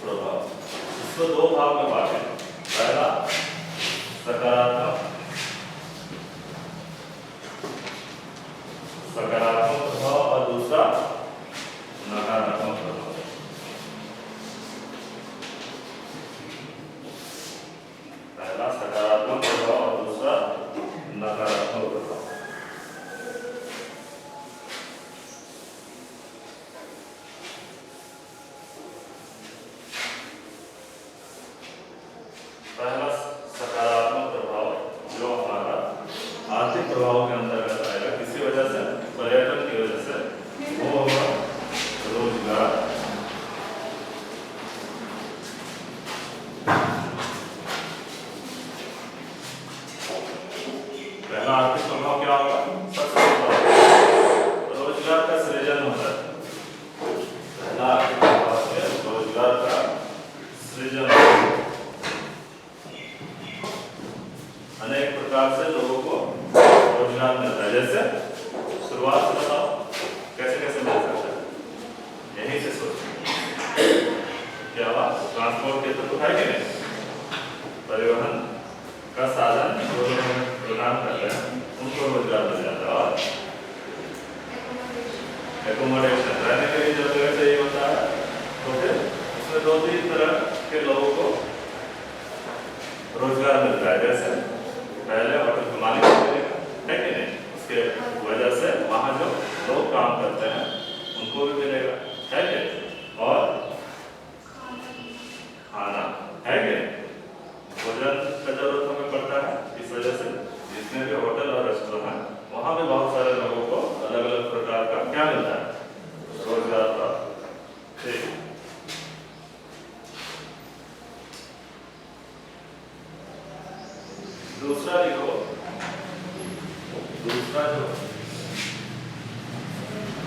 प्रभाव। इसको दो भाग में बांटे, पहला सकारात्मक प्रभाव और दूसरा नकारात्मक प्रभाव। पहला सकारात्मक प्रभाव और दूसरा नकारात्मक प्रभाव। पहला सकारात्मक प्रभाव जो हमारा आर्थिक प्रभाव के अंतर्गत आएगा, किसी वजह से, पर्यटन की वजह से, वो होगा रोजगार। पहला आर्थिक प्रभाव क्या होगा? सबसे रोजगार का सृजन होता है। पहला आर्थिक प्रभाव है रोजगार का सृजन। अनेक प्रकार से लोगों को रोजगार मिलता है। जैसे शुरुआत से बताओ कैसे कैसे मिल सकता है, यहीं से सोचो। क्या हुआ? ट्रांसपोर्ट के तो है कि नहीं, परिवहन का साधन जो लोग प्रदान करते हैं उनको रोजगार मिल जाता है। और एकोमोडेशन, रहने के लिए जो जगह चाहिए होता है, तो फिर उसमें दो तीन तरह के लोगों को रोजगार मिलता है। जैसे पहले होटल का मालिक मिलेगा, है कि नहीं, उसके वजह से वहाँ जो लोग काम करते हैं उनको भी मिलेगा, है कि, और खाना, है कि, भोजन का जरूरत हमें पड़ता है। इस वजह से जितने भी होटल और रेस्टोरेंट हैं वहाँ भी बहुत सारे लोगों को अलग अलग प्रकार का क्या मिलता है? रोजगार प्राप्त। ठीक, दूसरा लिखो, दूसरा जो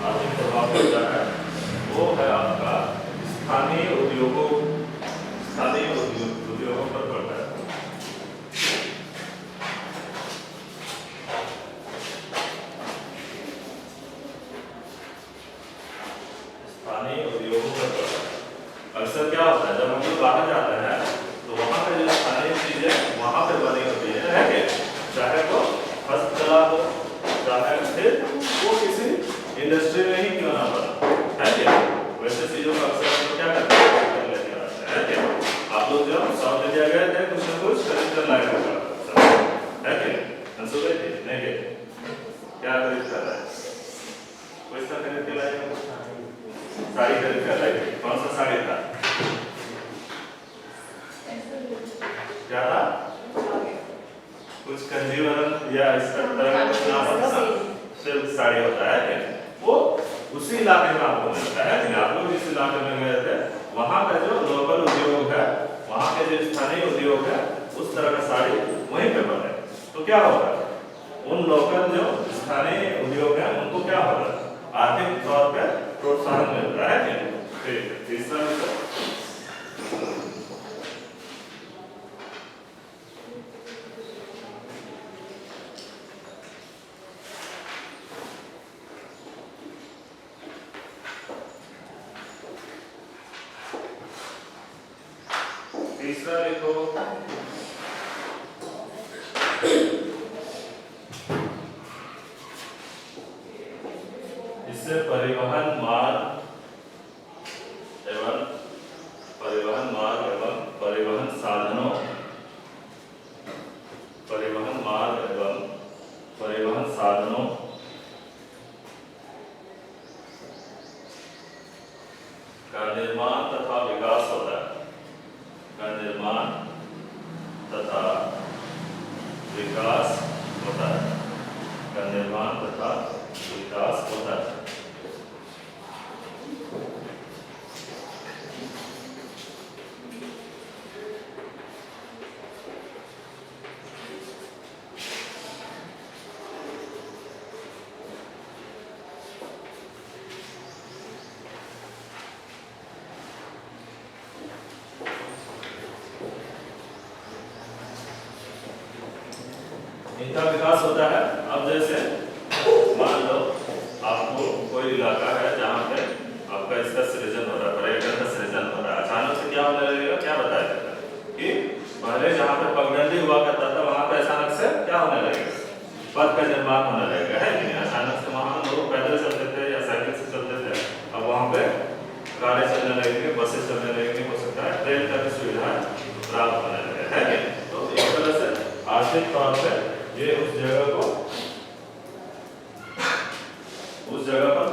आर्थिक प्रभाव पड़ता है वो है आपका स्थानीय उद्योगों, स्थानीय उद्योगों पर पड़ता है। स्थानीय उद्योगों पर पड़ता है। अक्सर क्या होता है, जब हम लोग बाहर जाते हैं तो वहाँ पे जो स्थानीय चीजें वहाँ पे बनी होती है कि चाहे वो हस्तकला हो, चाहे फिर वो किसी इंडस्ट्री में ही क्यों ना बना, है क्या, वैसे चीजों का अक्सर हम लोग क्या करते हैं, कर लेते हैं, है क्या। आप लोग जब साउथ इंडिया गए थे कुछ न कुछ खरीद कर लाए होगा, है क्या, हंसू गए थे नहीं गए, क्या खरीद कर रहे हैं, कोई सा खरीद के लाए, साड़ी खरीद कर लाए थे। कौन सा साड़ी था? क्या था? कुछ कंजीवरम या इस तरह का कुछ नाम होता है, सिल्क साड़ी होता है, वो उसी इलाके में आपको मिलता है। आप लोग जिस इलाके में गए थे वहाँ का जो लोकल उद्योग है, वहाँ के जो स्थानीय उद्योग है, उस तरह का साड़ी वहीं पे बने। तो क्या होगा, उन लोकल जो स्थानीय उद्योग है उनको क्या होगा, आर्थिक तौर पे प्रोत्साहन मिलता है। तीसरा लिखो, इससे परिवहन मार्ग एवं परिवहन साधनों, परिवहन मार्ग एवं परिवहन साधनों का निर्माण तथा विकास होता है, का निर्माण तथा विकास होता है, का निर्माण तथा विकास होता है। इनका विकास होता है। अब जैसे मान लो आपको कोई इलाका है जहाँ पे आपका इसका सृजन हो रहा है, पर्यटन का सृजन हो रहा है, अचानक से क्या वहाँ पे गाड़ी चलने लगेंगे, बसें चलने लगेंगे, हो सकता है ट्रेन का भी सुविधा प्राप्त होने लगे, है कि? तो इस तरह से आर्थिक तौर पे ये उस जगह पर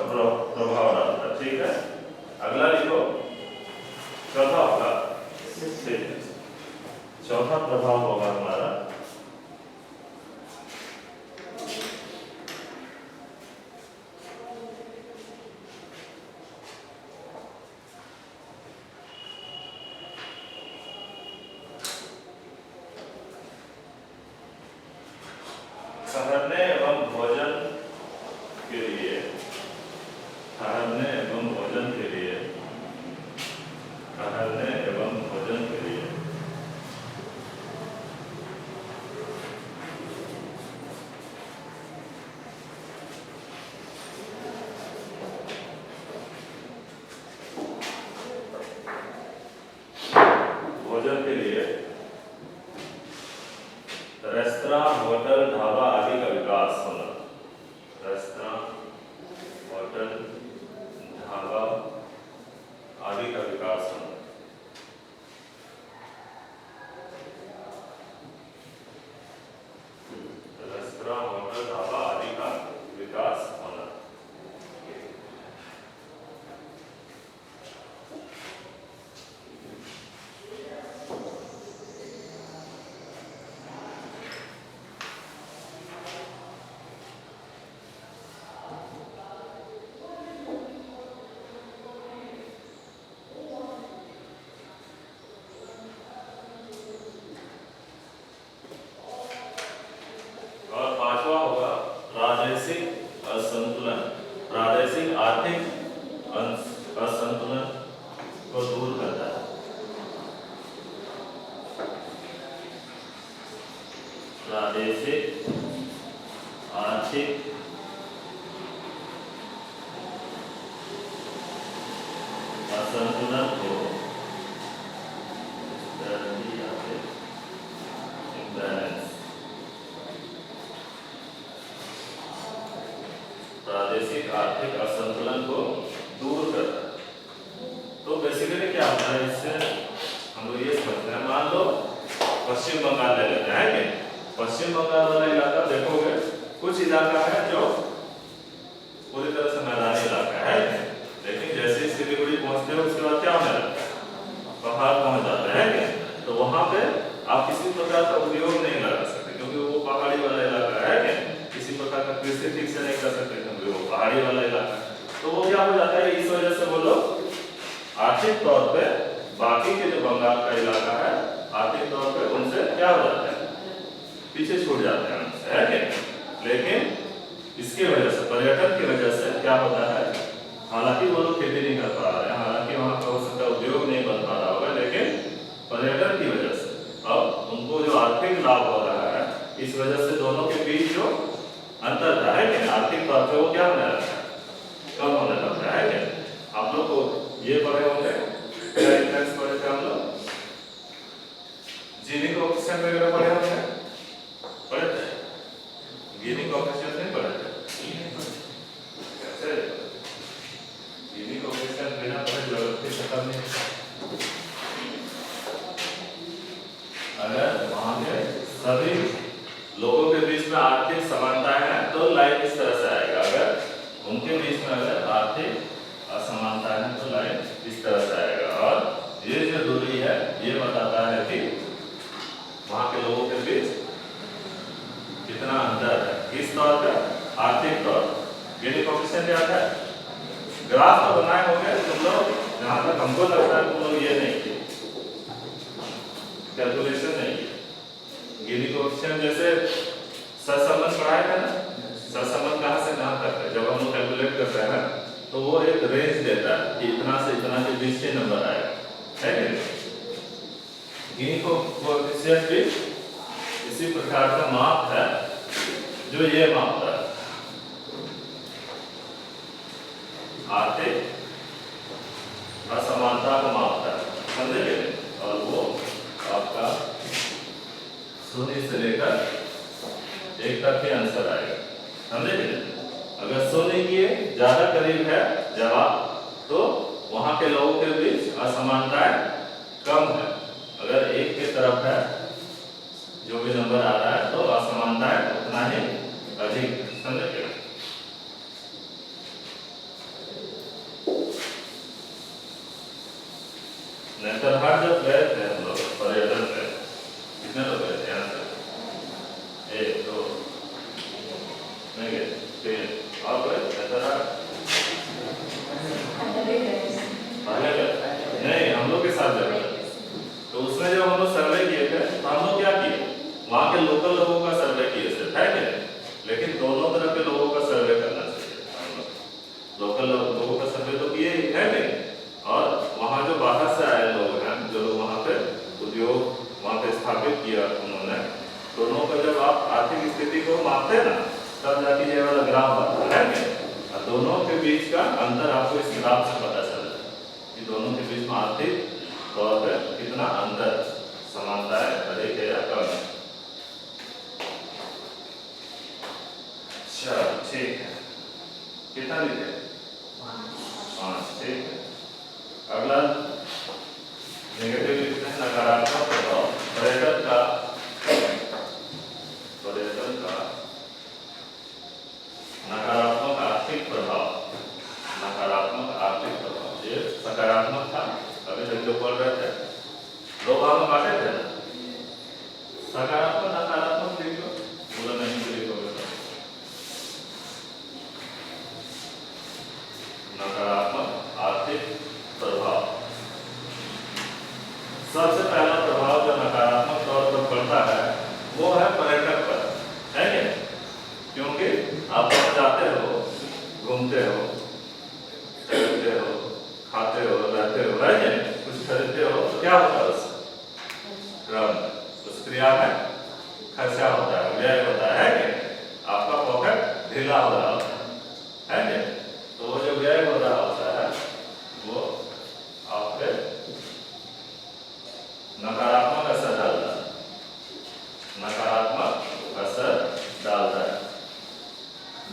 प्रभाव डालता है। ठीक है, अगला लिखो चौथा होगा, चौथा प्रभाव होगा हमारा ठहरने एवं भोजन के लिए, ठहरने एवं भोजन के लिए, ठहरने एवं भोजन के लिए रेस्तरां, होटल, ढाबा आदि का विकास होना। रेस्तरां, होटल, ढाबा आदि का विकास होना। रेस्तरां, होटल, ढाबा आदि का विकास होना। प्रादेशिक असंतुलन, प्रादेशिक आर्थिक असंतुलन को दूर करता है। प्रादेशिक आर्थिक असंतुलन को प्रादेशिक आर्थिक असंतुलन को दूर करता है। तो बेसिकली क्या होता है, इससे हम लोग ये समझते हैं, मान लो पश्चिम बंगाल ले लेते हैं कि पश्चिम बंगाल वाला इलाका देखोगे, कुछ इलाका है जो पूरी तरह से मैदानी इलाका है, लेकिन जैसे ही सिलीगुड़ी पहुंचते हो उसके बाद क्या होने लगता है, पहाड़ पहुंच जाते हैं, तो वहां पे आप किसी प्रकार का उद्योग नहीं लगा सकते, क्योंकि वो पहाड़ी वाला इलाका है, किसी प्रकार का कृषि ठीक से नहीं कर सकते क्योंकि वो पहाड़ी वाला इलाका। तो वो क्या हो जाता है, इस वजह से वो लोग आर्थिक तौर पे बाकी के जो बंगाल का इलाका है आर्थिक तौर पे उनसे क्या हो जाता है, पीछे छूट जाते हैं उनसे, है कि? लेकिन इसकी वजह से, पर्यटन की वजह से क्या होता है, हालांकि वो लोग खेती नहीं कर पा रहे हैं, हालांकि वहाँ पर हो सकता है उद्योग नहीं बन पा रहा होगा, लेकिन पर्यटन की वजह से अब उनको जो आर्थिक लाभ हो रहा है, इस वजह से दोनों के बीच जो अंतर था है कि आर्थिक तौर पे वो क्या होने लगता है, कम होने लगता है कि? आप लोग को ये पढ़े होंगे, क्या इंडेक्स पढ़े थे हम लोग, जीनी कोएफिशिएंट वगैरह पढ़े होंगे, पढ़े थे? जीनी कोएफिशिएंट नहीं पढ़े थे? कैसे जीनी कोएफिशिएंट बिना पढ़े ज्योग्राफी खत्म नहीं। अगर वहां के सभी लोगों के बीच में आर्थिक समानताएं हैं तो लाइन इस तरह से आएगा, अगर उनके बीच में अगर आर्थिक असमानताएं हैं तो लाइन इस तरह से आएगा, और ये जो दूरी है ये बताता है कि वहां के लोगों के बीच कितना अंतर है, किस तौर पर, आर्थिक तौर पर। ये कोएफिशिएंट क्या है, ग्राफ तो बनाए होंगे तुम लोग, जहां तक हमको लगता है तुम लोग ये नहीं किए, कैलकुलेशन नहीं किए। गिनी कोएफिशिएंट जैसे सहसंबंध पढ़ाया है ना, सहसंबंध कहां से कहां तक है, जब हम लोग कैलकुलेट करते हैं तो वो एक रेंज देता है कि इतना से इतना के बीच के नंबर आएगा, है कि? गिनी कोएफिशिएंट भी इसी प्रकार का माप है जो ये मापता है आर्थिक असमानता को मापता है, समझे? और वो आपका 0 से लेकर 1 तक के आंसर आएगा, समझे? अगर 0 के ज्यादा करीब है जवाब तो असमानताएं कम है। अगर एक की तरफ है जो भी नंबर आ रहा है तो असमानताएं उतना ही अधिक, समझ गए? नेतरहाट जब गए थे हम लोग पर्यटन पे, कितने लोग गए थे यहाँ से? 1 2 नहीं गए, 3 और गए नेतरहाट? पहले गए नहीं, हम लोग के साथ गए। तो उसमें जब हम लोग सर्वे किए थे तो हम लोग क्या किए, वहाँ के लोकल लोगों का सर्वे किए सिर्फ, है क्या? लेकिन दोनों तरह के लोगों का सर्वे करना चाहिए। हम लोग लोकल लोगों का सर्वे तो किए ही है नहीं, और वहाँ जो बाहर से आए लोग हैं, जो लोग वहाँ पे उद्योग वहाँ पे स्थापित किया उन्होंने, दोनों का जब आप आर्थिक स्थिति को मापते हैं ना, तब जाके ये वाला ग्राफ आता है क्या? और दोनों के बीच का अंतर आपको इस ग्राफ से पता चलता है कि दोनों के बीच में आर्थिक तौर पे कितना अंतर, समानताएं अधिक है या कम है। अच्छा ठीक है, कितना लिखे? 5, ठीक है। अगला नेगेटिव लिखते हैं, नकारात्मक प्रभाव पर्यटन का नकारात्मक आर्थिक प्रभाव। नकारात्मक आर्थिक प्रभाव, ये सकारात्मक था। अभी तक जो पढ़ रहे थे 2 भाग में बांटे थे ना, सकारात्मक नकारात्मक लिखो, पूरा नहीं तो लिखोगे। नकारात्मक आर्थिक प्रभाव, सबसे पहला प्रभाव जो नकारात्मक तौर पर पड़ता है वो है पर्यटक पर, है क्या? क्योंकि आप जाते हो, घूमते हो, टहलते हो, खाते हो, रहते हो, है क्या? कुछ खरीदते हो तो क्या होता है उससे? क्रम, उस क्रिया में खर्चा होता है, व्यय होता है क्या? आपका पॉकेट ढीला हो रहा होता है क्या? तो वो जो व्यय हो रहा होता है वो आप पे नकारात्मक असर डालता है, नकारात्मक असर डालता है।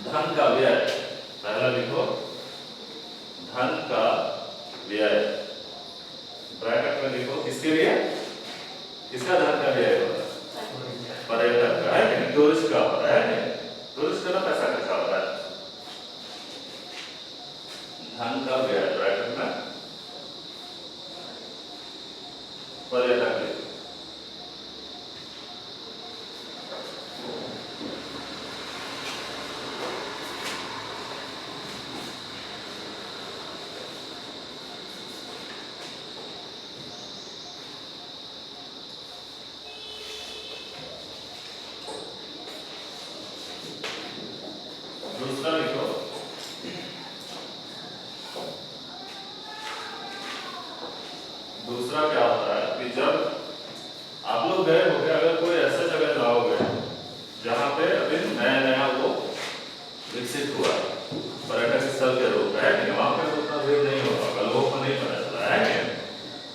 धन का व्यय, पहला लिखो, धन का व्यय ब्रैकेट में लिखो, किसके लिए? किसका धन का व्यय होता है? पर्यटक का, है कि टूरिस्ट का होता है, टूरिस्ट का पैसा खर्चा होता है। धन का व्यय ब्रैकेट में पर्यटक लिखो। दूसरा लिखो, दूसरा क्या होता है कि जब आप लोग गए हो, अगर कोई ऐसा जगह जाओगे जहाँ पे अभी नया नया वो विकसित हुआ पर्यटक स्थल के रूप में, है, वहाँ पे उतना भीड़ नहीं होगा, लोगों को नहीं पता चला है,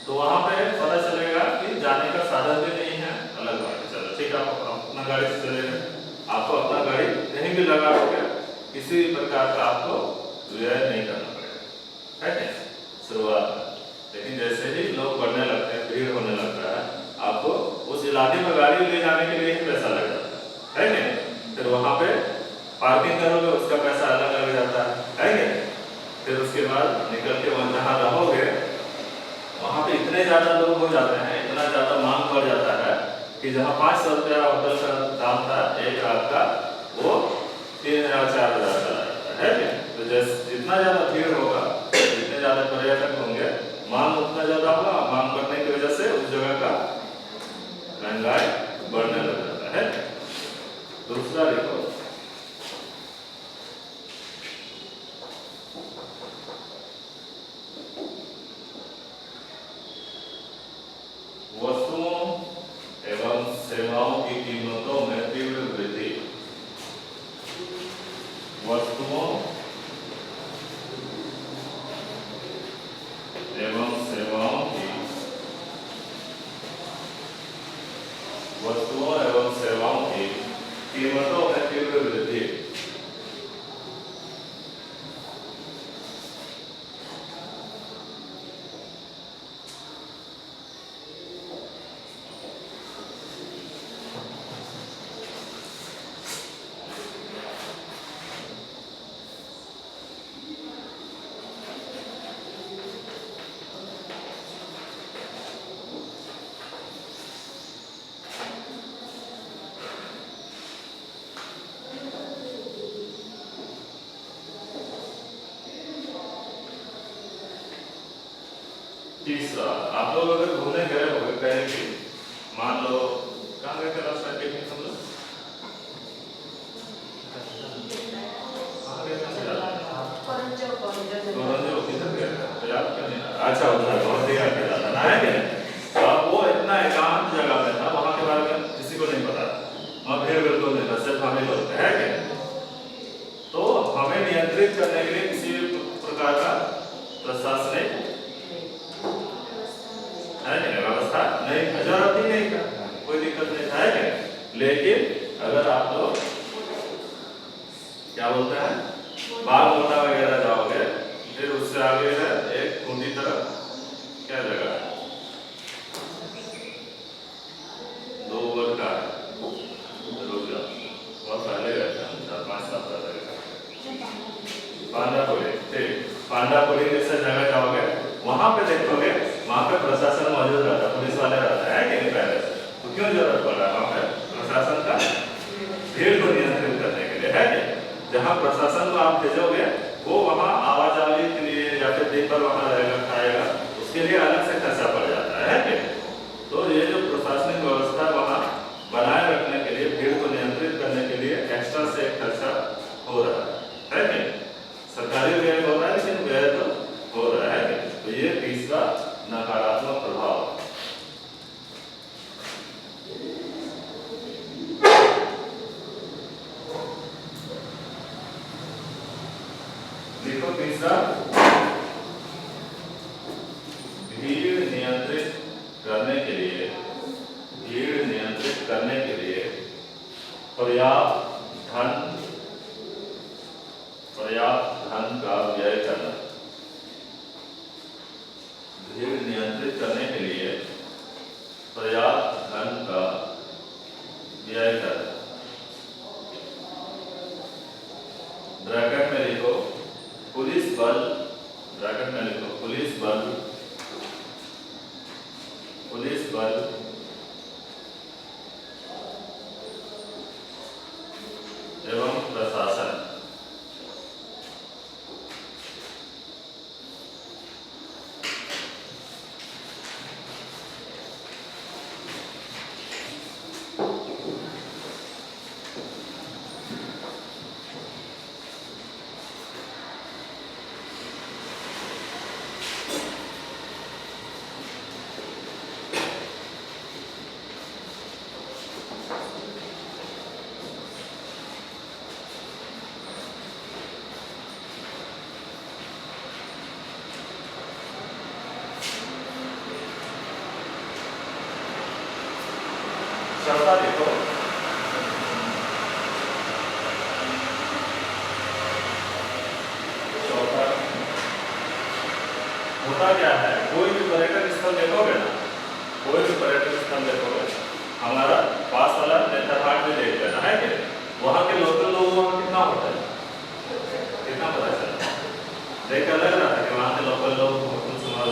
तो वहाँ पे पता चलेगा कि जाने का साधन भी नहीं है, अलग बात है। चलो ठीक है, आप अपना गाड़ी से चले गए, आपको अपना गाड़ी कहीं भी लगा होगा, किसी प्रकार का आपको व्यय नहीं करना पड़ेगा, है शुरुआत में। लेकिन जैसे ही लोग बढ़ने लगते हैं, भीड़ होने लगता है, आपको उस इलाके में गाड़ी ले जाने के लिए ही पैसा लग जाता है नहीं? फिर वहाँ पे पार्किंग करोगे, उसका पैसा अलग लग जाता है नहीं? फिर उसके बाद निकल के वहाँ जहाँ रहोगे वहाँ पे इतने ज़्यादा लोग हो जाते हैं, इतना ज़्यादा मांग बढ़ जाता है कि जहाँ 500 रुपया होटल का दाम था एक रात का, वो 3000 4000 चला जाता है। तो जैसे जितना ज़्यादा भीड़ होगा, जितने ज़्यादा पर्यटक होंगे, मांग उतना ज़्यादा होगा, मांग बढ़ने की वजह से उस जगह का महंगाई बढ़ने लग जाता है। दूसरा लिखो, वस्तुओं एवं सेवाओं की कीमतों में तीव्र वृद्धि। वस्तुओं एवं सेवाओं की कीमतों में तीव्र वृद्धि। तीसरा, आप लोग अगर घूमने गए हो कहीं भी, मान लो कहाँ गए थे लास्ट टाइम पिकनिक हम लोग? अच्छा उधर बहुत दिया जाता ना है क्या? तो अब वो इतना एकांत जगह पे था, वहाँ के बारे में किसी को नहीं पता, वहाँ भीड़ बिल्कुल नहीं था, सिर्फ हम ही लोग थे, है क्या? तो हमें नियंत्रित करने के लिए किसी भी प्रकार का प्रशासनिक है क्या व्यवस्था नहीं, जरूरत ही नहीं था, कोई दिक्कत नहीं था, है क्या? लेकिन अगर आप लोग क्या बोलते हैं बाल मोटा वगैरह जाओगे, फिर उससे आगे है एक खूंटी तरफ क्या जगह है, 2 वर्ग का है, रुक जाओ, बहुत पहले गए थे हम, 4-5 साल पहले गए। पांडापुरी, ठीक, पांडापुरी जैसे जगह जाओगे, वहां पे देखोगे वहां पे प्रशासन मौजूद रहता है, पुलिस वाले रहते हैं कि नहीं पहले से, तो क्यों जरूरत पड़ रहा है वहां पे प्रशासन का? भीड़ को नियंत्रित करने के लिए, है क्या? जहाँ प्रशासन को आप भेजोगे वो वहाँ आवाजाही के लिए या फिर दिन भर वहाँ रहेगा, खाएगा, उसके लिए अलग से खर्चा पड़ जाता है क्या? तो ये जो प्रशासनिक व्यवस्था वहाँ बनाए रखने के लिए, भीड़ को नियंत्रित करने के लिए एक्स्ट्रा से खर्चा हो रहा है क्या? सरकारी व्यय हो रहा है लेकिन व्यय तो हो रहा है क्या? तो ये तीसरा नकारात्मक प्रभाव। देखो तीसरा, भीड़ नियंत्रित करने के लिए, भीड़ नियंत्रित करने के लिए पर्याप्त धन का व्यय करना। भीड़ नियंत्रित करने के लिए पर्याप्त धन का व्यय करना। ब्रैकेट में लिखो पुलिस बल, ब्रैकेट में लिखो पुलिस बल एवं प्रशासन। चौथा देखो, चौथा होता क्या है, कोई भी पर्यटन स्थल देखोगे ना, कोई भी पर्यटन स्थल देखोगे, हमारा पास वाला नेतरहाट भी देख लेना है कि वहाँ के लोकल लोग वहाँ कितना होता है, कितना पता चला? देख लग रहा था कि वहाँ के लोकल लोग कुछ समाज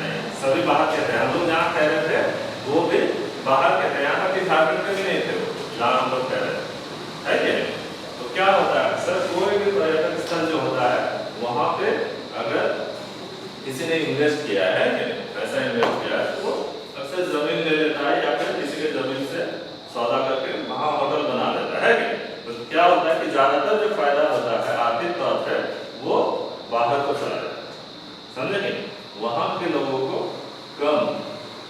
नहीं, सभी बाहर के थे। हम लोग जहाँ कह रहे थे वो भी बाहर के थे, यहाँ तक झारखंड में भी नहीं थे वो, जहाँ हम लोग कह रहे हैं, है क्या? तो क्या होता है सर, कोई भी पर्यटन स्थल जो होता है वहाँ पे अगर किसी ने इन्वेस्ट किया है, पैसा इन्वेस्ट किया है, तो अक्सर जमीन ले लेता है या फिर किसी के जमीन से सौदा करके वहाँ होटल बना लेता है कि? तो क्या होता है कि ज्यादातर जो फायदा होता है आर्थिक तौर पर वो बाहर को चला जाता है, समझे नहीं? वहाँ के लोगों को कम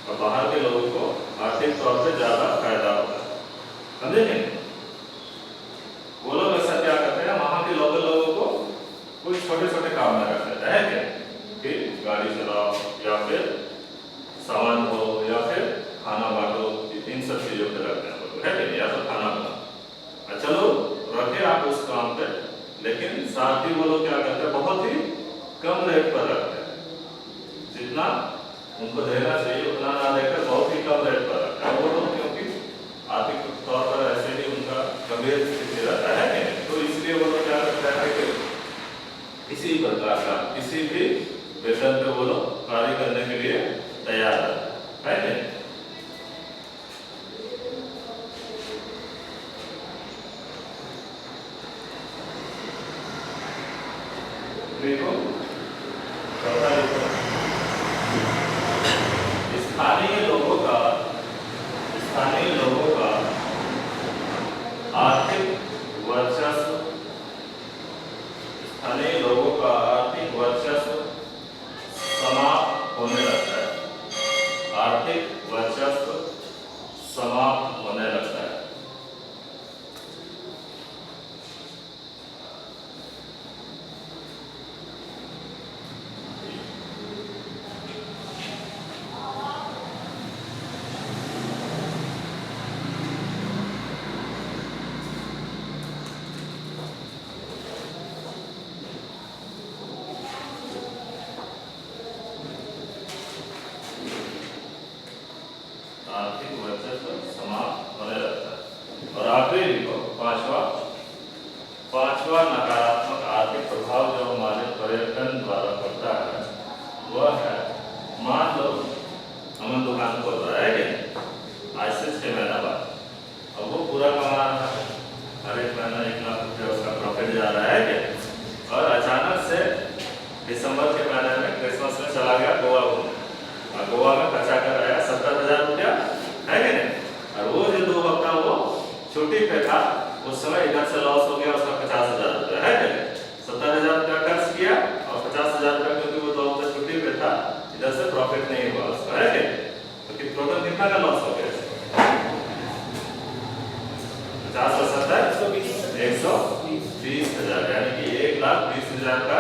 और बाहर के लोगों को आर्थिक तौर पे ज्यादा फायदा होता है, समझे नहीं? वो लोग ऐसा क्या करते हैं, वहाँ के लोकल लोगों को कुछ छोटे छोटे काम में रख देता है क्या, कि गाड़ी चलाओ या फिर सामान हो या फिर खाना बांटो, इन सब चीजों पे रखते हैं लोग, है क्या? या तो खाना बनाओ, चलो रखे आप उस काम पे, लेकिन साथ ही वो लोग क्या करते हैं, बहुत ही कम रेट पर रखते हैं, जितना उनको देना चाहिए उतना ना देकर बहुत ही कम रेट पर रखता है वो लोग, क्योंकि आर्थिक तौर पर ऐसे ही उनका गंभीर स्थिति रहता है कि? तो इसलिए वो लोग क्या करते हैं कि किसी प्रकार का किसी भी वेतन पे वो लोग कार्य करने के लिए तैयार है कि? देखो चौथा देखो, स्थानीय लोगों का आर्थिक वर्चस्व, स्थानीय लोगों का आर्थिक वर्चस्व समाप्त होने लगता है। आर्थिक वर्चस्व समाप्त होने लगता है। आर्थिक वर्चस्व समाप्त होने लगता है। और आखिरी लिखो पांचवा नकारात्मक आर्थिक प्रभाव जो हमारे पर्यटन द्वारा पड़ता है वह है, मान लो हम दुकान खोल रहा है कि आज से 6 महीना बाद, अब वो पूरा कमा रहा है, हर एक महीना 1 लाख रुपया उसका प्रॉफिट जा रहा है कि, और अचानक से दिसंबर के महीने में क्रिसमस में चला गया गोवा घूमने, और गोवा में खर्चा कर आया 70,000 रुपया, है कि नहीं। और वो जो 2 हफ्ता वो छुट्टी पे था, उस समय इधर से लॉस हो गया उसका 50,000 रुपया, है कि नहीं। 70,000 रुपया खर्च किया और 50,000 रुपया क्योंकि वो 2 हफ्ते छुट्टी पे था, इधर से प्रॉफिट नहीं हुआ उसका, है कि नहीं। तो टोटल कितना का लॉस हो गया? 50 और 70 120,000, यानी कि 1,20,000 का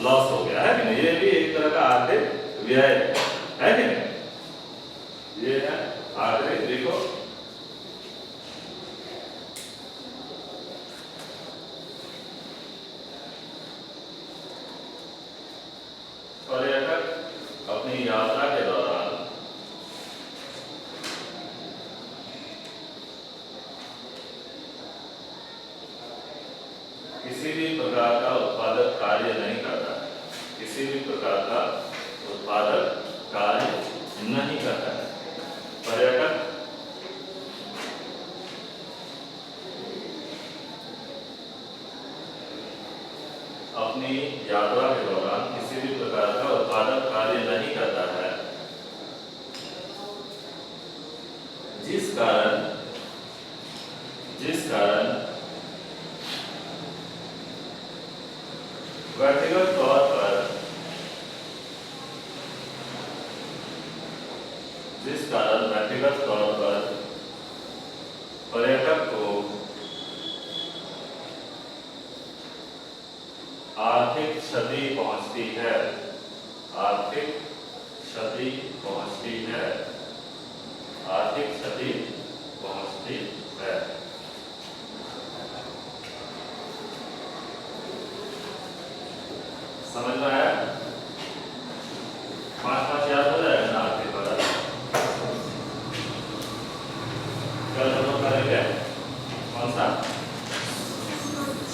लॉस हो गया, है कि नहीं। ये भी एक तरह का आर्थिक व्यय है कि नहीं। ये है आर्थिक, देखो पर्यटक अपनी यात्रा के दौरान किसी भी प्रकार का उत्पादक कार्य नहीं करता है, किसी भी प्रकार का उत्पादक कार्य नहीं करता है। पर्यटक अपनी यात्रा के दौरान किसी भी प्रकार का उत्पादक कार्य नहीं करता है, जिस कारण व्यक्तिगत तौर पर पर्यटक को आर्थिक क्षति पहुंचती है, आर्थिक क्षति पहुंचती है, आर्थिक क्षति पहुंचती है। समझ में आया? 5 याद हो जाएगा ना आपके द्वारा। कल हम लोग करेंगे कौन सा?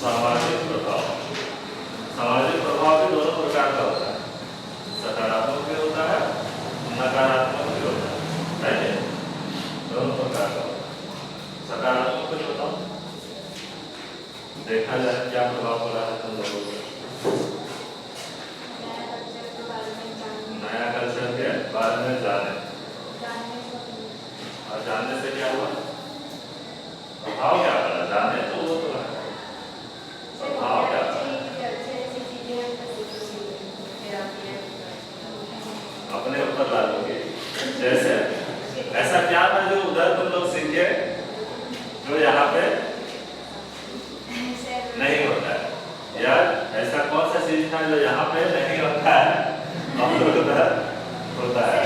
सामाजिक प्रभाव। सामाजिक प्रभाव भी दोनों प्रकार का होता है, सकारात्मक भी होता है, नकारात्मक भी होता है, दोनों प्रकार का होता है। सकारात्मक कुछ बताओ, देखा जाए क्या प्रभाव पड़ा है तुम लोगों को। नया कल्चर के बारे में जाने, और जानने से क्या हुआ? प्रभाव क्या पड़ा? जाने तो वो तो है, प्रभाव क्या पड़ा? अपने ऊपर लागू। जैसे ऐसा क्या था जो उधर तुम लोग सीखे जो यहाँ पे नहीं होता है? यार ऐसा कौन सा चीज था जो यहाँ पे नहीं होता है और उधर होता है?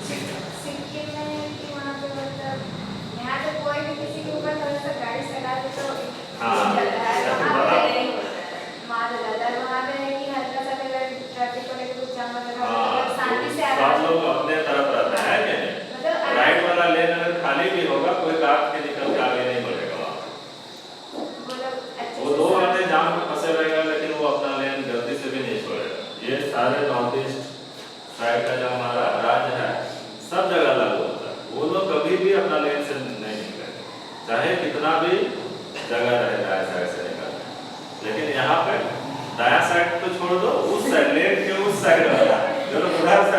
सिक्किम में कि वहाँ पे मतलब यहाँ पे कोई भी किसी के ऊपर थोड़ा सा गाड़ी चला दे तो हाँ, वहाँ पे नहीं होता है, मार जाता है। वहाँ पे है कि हल्का सा अगर ट्रैफिक को लेकर कुछ जाम वगैरह शांति से सब लोग अपने तरफ रहता है कि नहीं। मतलब राइट वाला लेन अगर खाली भी होगा कोई काट के निकल के आगे नहीं बढ़ेगा वहाँ। वो 2 घंटे जाम में फंसे रहेगा लेकिन वो अपना लेन गलती से भी नहीं छोड़ेगा। ये सारे नॉर्थ ईस्ट साइड का जो हमारा राज्य है सब जगह लागू होता है। वो लोग कभी भी अपना लेन से नहीं निकलेंगे, चाहे कितना भी जगह रहे दाएं साइड से निकलना। लेकिन यहाँ पे दाया साइड तो छोड़ दो, उस साइड लेन के उस साइड वाला जो लोग उधर से